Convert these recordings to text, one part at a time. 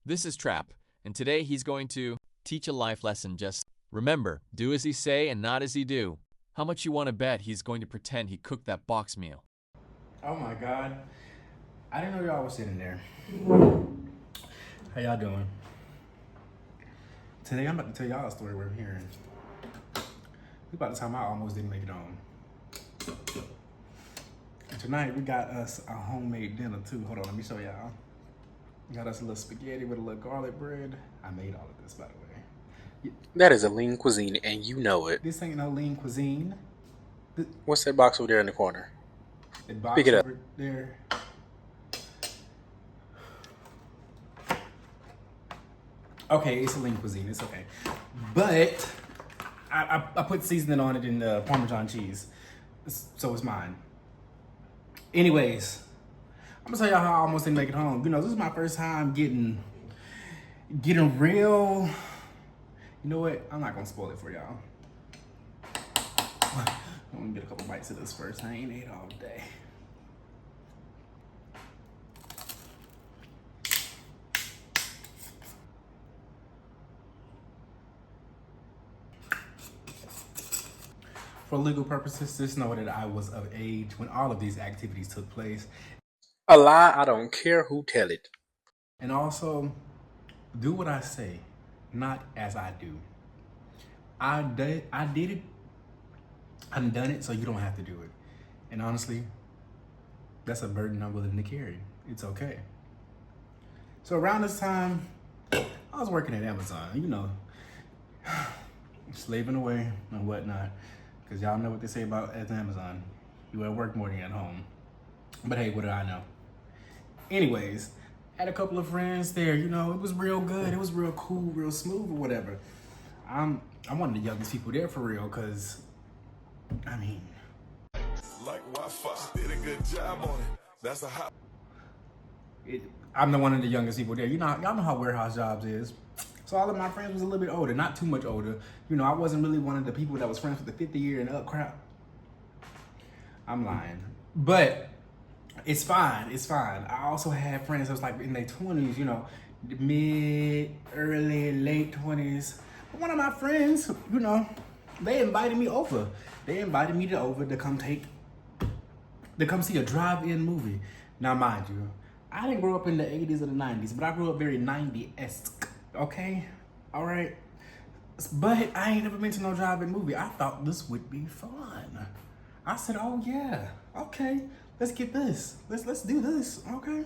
This is Trap, and today he's going to teach a life lesson. Just remember, do as he say and not as he do. How much you want to bet he's going to pretend he cooked that box meal? Oh my God. I didn't know y'all was sitting there. How y'all doing? Today I'm about to tell y'all a story we're hearing. We about the time I almost didn't make it home. And tonight we got us a homemade dinner too. Hold on, let me show y'all. We got us a little spaghetti with a little garlic bread. I made all of this, by the way. That is a lean cuisine, and you know it. This ain't no lean cuisine. What's that box over there in the corner? The box Pick it up. over there. Okay, it's a lean cuisine. It's okay, but I put seasoning on it in the Parmesan cheese, so it's mine. Anyways, I'm gonna tell y'all how I almost didn't make it home. You know, this is my first time getting real. You know what? I'm not gonna spoil it for y'all. I'm gonna get a couple bites of this first. I ain't ate all day. For legal purposes, just know that I was of age when all of these activities took place. A lie, I don't care who tell it. And also, do what I say, not as I do. I did it. I've done it, so you don't have to do it. And honestly, that's a burden I'm willing to carry. It's okay. So around this time, I was working at Amazon, you know, slaving away and whatnot. Because y'all know what they say about at Amazon. You at work more than at home. But hey, what do I know? Anyways, had a couple of friends there, you know, it was real good. It was real cool, real smooth or whatever. I'm one of the youngest people there for real, because, I mean. Like Wi-Fi, did a good job on it. That's a hot. I'm the one of the youngest people there. You know, y'all know how warehouse jobs is. So all of my friends was a little bit older, not too much older. You know, I wasn't really one of the people that was friends with the 50-year and up crowd. I'm lying. But it's fine, it's fine. I also had friends that was like in their 20s, you know, mid, early, late 20s. But one of my friends, you know, they invited me over. They invited me to come see a drive-in movie. Now, mind you, I didn't grow up in the 80s or the 90s, but I grew up very 90-esque. Okay, all right, but I ain't never been to no drive-in movie. I thought this would be fun. I said, oh yeah, okay, let's get this. Let's do this, okay.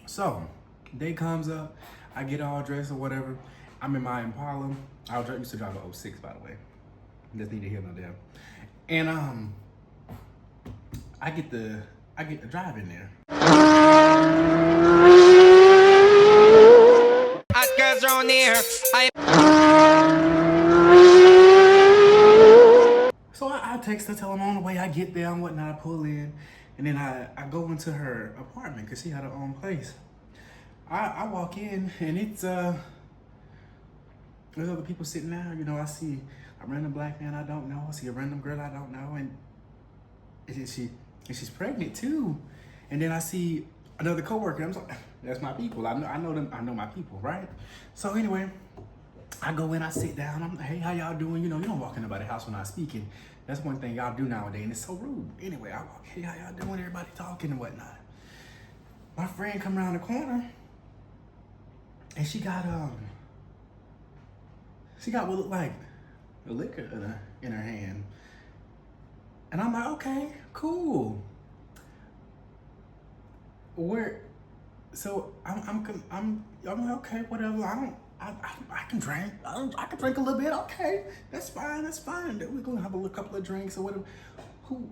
So, day comes up, I get all dressed or whatever. I'm in my Impala. I used to drive a 06, by the way. Just need to hear no damn. And I get the drive in there. Hot girls around here. So I text her, tell her I'm on the way. I get there and whatnot. I pull in, and then I go into her apartment because she had her own place. I walk in, and it's there's other people sitting there. You know, I see a random black man I don't know. I see a random girl I don't know, and she's pregnant too. And then I see another coworker. I'm like, that's my people. I know them. I know my people, right? So anyway, I go in. I sit down. I'm like, hey, how y'all doing? You know, you don't walk in nobody's house when I'm speaking. That's one thing y'all do nowadays, and it's so rude. Anyway, I walk. Hey, how y'all doing? Everybody talking and whatnot. My friend come around the corner, and she got what looked like a liquor in her hand. And I'm like, okay, cool. So I'm like, okay, whatever. I can drink. I can drink a little bit. Okay, that's fine. Then we're gonna have a couple of drinks or whatever. Who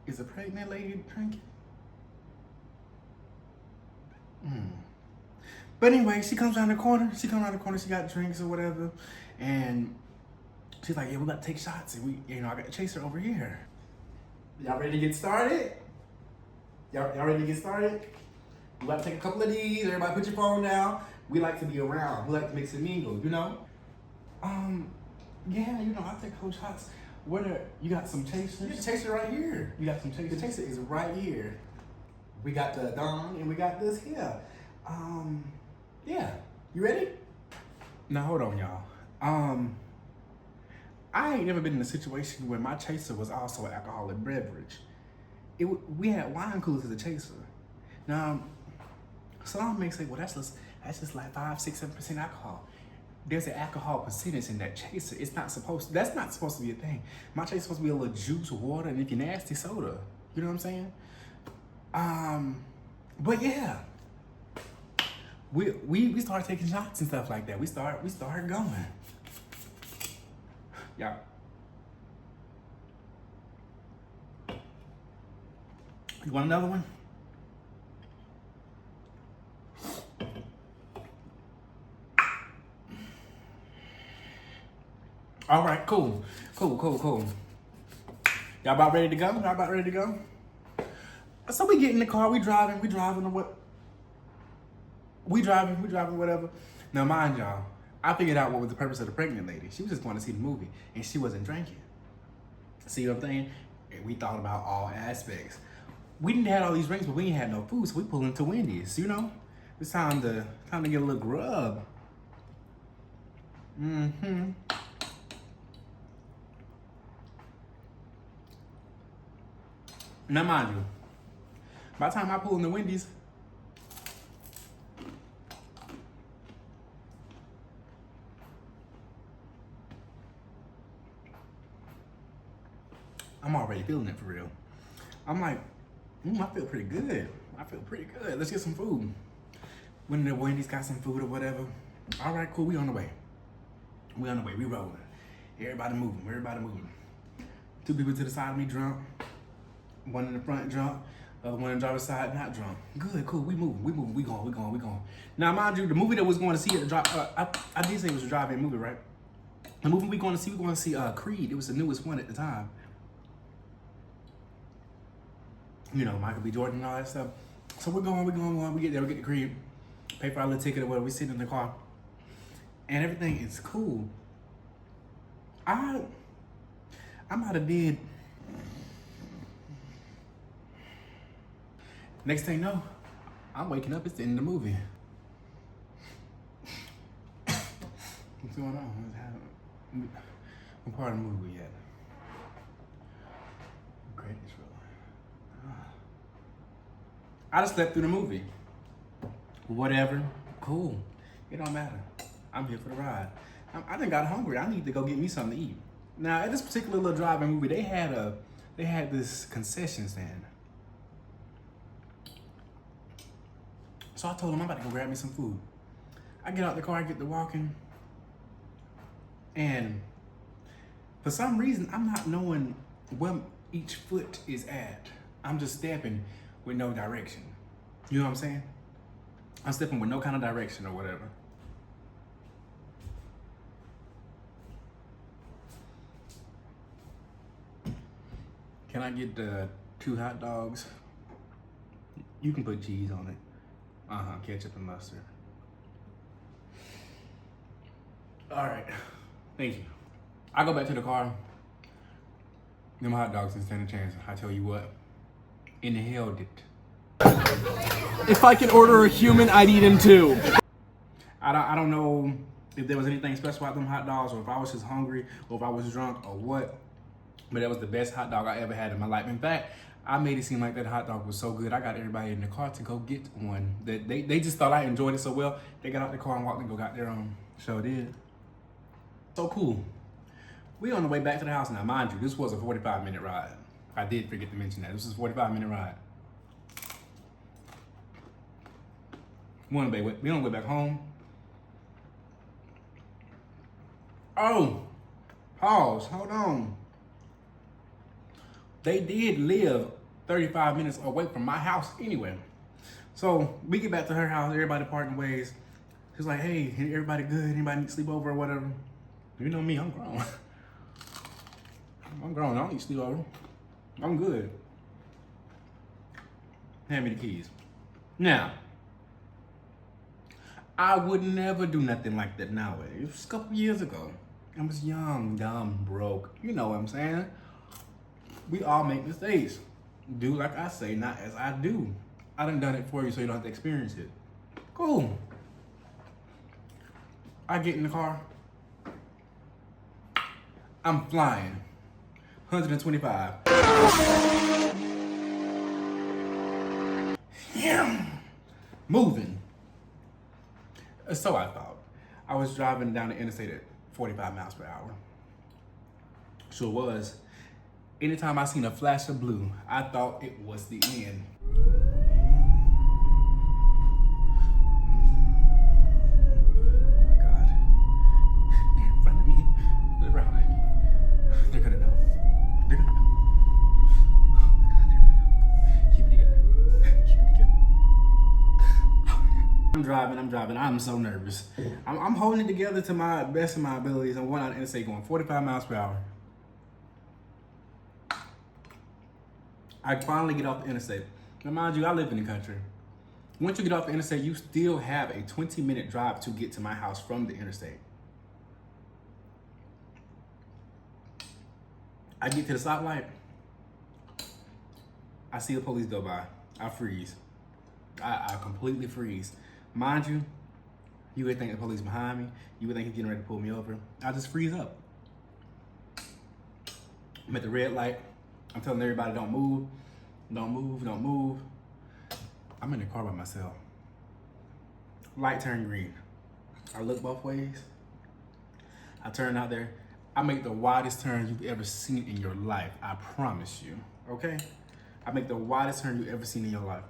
is a pregnant lady drinking? But anyway, she comes around the corner. She got drinks or whatever, and she's like, yeah, we about to take shots, and I got to chase her over here. Y'all ready to get started? Y'all ready to get started? We about to take a couple of these. Everybody put your phone down. We like to be around. We like to mix and mingle, you know? Yeah, you know, I take a couple shots. You got some chaser? There's a chaser right here. You got some chaser? The chaser is right here. We got the Dawn and we got this here. Yeah. You ready? Now hold on, y'all. I ain't never been in a situation where my chaser was also an alcoholic beverage. We had wine coolers as a chaser. Now, some may say, well, that's just like 5, 6, 7% alcohol. There's an alcohol percentage in that chaser. That's not supposed to be a thing. My chaser supposed to be a little juice, water, and if you're nasty, soda. You know what I'm saying? But yeah. We started taking shots and stuff like that. We started going. Yeah. You want another one? All right, cool. Y'all about ready to go? So we get in the car, we driving or what? We driving, whatever. Now mind y'all, I figured out what was the purpose of the pregnant lady. She was just going to see the movie and she wasn't drinking. See what I'm saying? And we thought about all aspects. We didn't have all these drinks, but we ain't had no food, so we pulled into Wendy's, you know? It's time to get a little grub. Mm-hmm. Now mind you, by the time I pull in the Wendy's, I'm already feeling it for real. I'm like, I feel pretty good. Let's get some food. When the Wendy's got some food or whatever. All right, cool, we on the way. We rolling. Everybody moving. 2 people to the side of me drunk. One in the front drunk. The other one in the driver's side not drunk. Good, cool, we moving. We going. Now, mind you, the movie that was going to see at the drive, I did say it was a drive-in movie, right? The movie we're going to see Creed. It was the newest one at the time. You know, Michael B. Jordan and all that stuff. So we're going. We get there, we get the Creed, pay for our little ticket or whatever. We sit in the car, and everything is cool. I might have did. Next thing you know, I'm waking up. It's the end of the movie. What's going on? What part of the movie we at? Great. I just slept through the movie. Whatever. Cool. It don't matter. I'm here for the ride. I done got hungry. I need to go get me something to eat. Now, at this particular little drive-in movie, they had this concession stand. So I told them I'm about to go grab me some food. I get out the car, I get to walking, and for some reason, I'm not knowing where each foot is at. I'm just stepping with no direction. You know what I'm saying? I'm stepping with no kind of direction or whatever. Can I get 2 hot dogs? You can put cheese on it. Ketchup and mustard. All right, thank you. I go back to the car. Them hot dogs didn't stand a chance. I tell you what, inhaled it. If I could order a human, I'd eat him too. I don't know if there was anything special about them hot dogs, or if I was just hungry, or if I was drunk, or what. But that was the best hot dog I ever had in my life. In fact, I made it seem like that hot dog was so good. I got everybody in the car to go get one. That they just thought I enjoyed it so well. They got out the car and walked and go got their own. Sure did. So cool. We on the way back to the house now. Mind you, this was a 45-minute ride. I did forget to mention that. This was a 45-minute ride. We on the way back home. Oh, pause, hold on. They did live 35 minutes away from my house anyway. So we get back to her house, everybody parting ways. She's like, hey, everybody good? Anybody need to sleep over or whatever? You know me, I'm grown. I'm grown, I don't need to sleep over. I'm good. Hand me the keys. Now, I would never do nothing like that nowadays. It was a couple years ago. I was young, dumb, broke. You know what I'm saying? We all make mistakes. Do like I say, not as I do. I done it for you so you don't have to experience it. Cool. I get in the car. I'm flying. 125. Moving. So I thought. I was driving down the interstate at 45 miles per hour. Sure was. Anytime I seen a flash of blue, I thought it was the end. Oh my God. They're in front of me. They're behind me. They're gonna know. They're gonna know. Oh my God, they're gonna know. Keep it together. Keep it together. I'm driving. I'm so nervous. I'm holding it together to my best of my abilities. I'm going out the interstate going 45 miles per hour. I finally get off the interstate. Now, mind you, I live in the country. Once you get off the interstate, you still have a 20-minute drive to get to my house from the interstate. I get to the stoplight. I see the police go by. I freeze. I completely freeze. Mind you, you would think the police behind me. You would think he's getting ready to pull me over. I just freeze up. I'm at the red light. I'm telling everybody, don't move, don't move, don't move. I'm in the car by myself. Light turned green. I look both ways. I turn out there. I make the widest turn you've ever seen in your life. I promise you, okay? I make the widest turn you've ever seen in your life.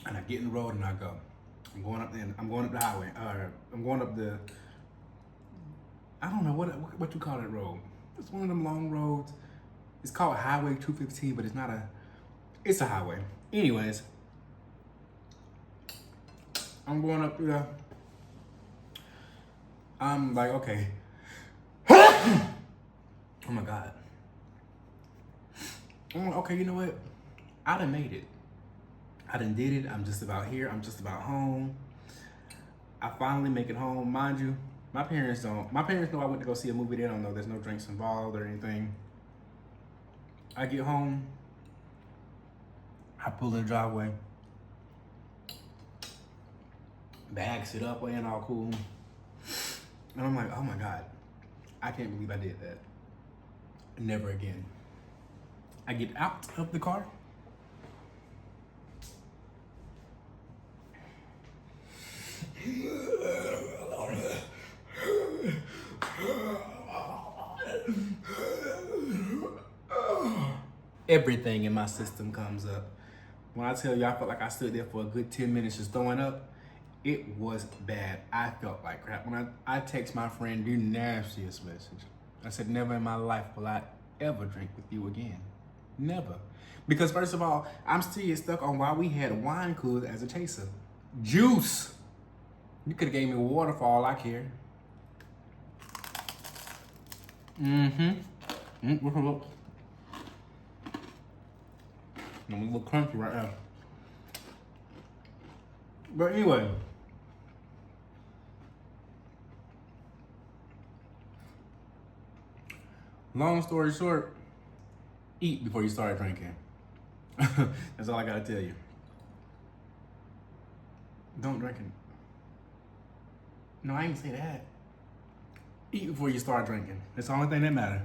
And I get in the road and I go. I'm going up the highway. I'm going up the, I don't know what you call that road. It's one of them long roads. It's called Highway 215, but it's not it's a highway. Anyways, I'm going up there. I'm like, okay. Oh my God. I'm like, okay, you know what? I done made it. I done did it. I'm just about here. I'm just about home. I finally make it home. Mind you, my parents know I went to go see a movie. They don't know there's no drinks involved or anything. I get home. I pull in the driveway. Bag sit up, and all cool. And I'm like, oh my God, I can't believe I did that. Never again. I get out of the car. Everything in my system comes up. When I tell you I felt like I stood there for a good 10 minutes just throwing up, it was bad. I felt like crap. When I text my friend the nastiest message, I said, never in my life will I ever drink with you again. Never. Because first of all, I'm still stuck on why we had wine coolers as a chaser. Juice. You could have gave me water for all I care. Look. A little crunchy right now. But anyway. Long story short, eat before you start drinking. That's all I gotta tell you. Don't drink it. No, I ain't say that. Eat before you start drinking. That's the only thing that matters.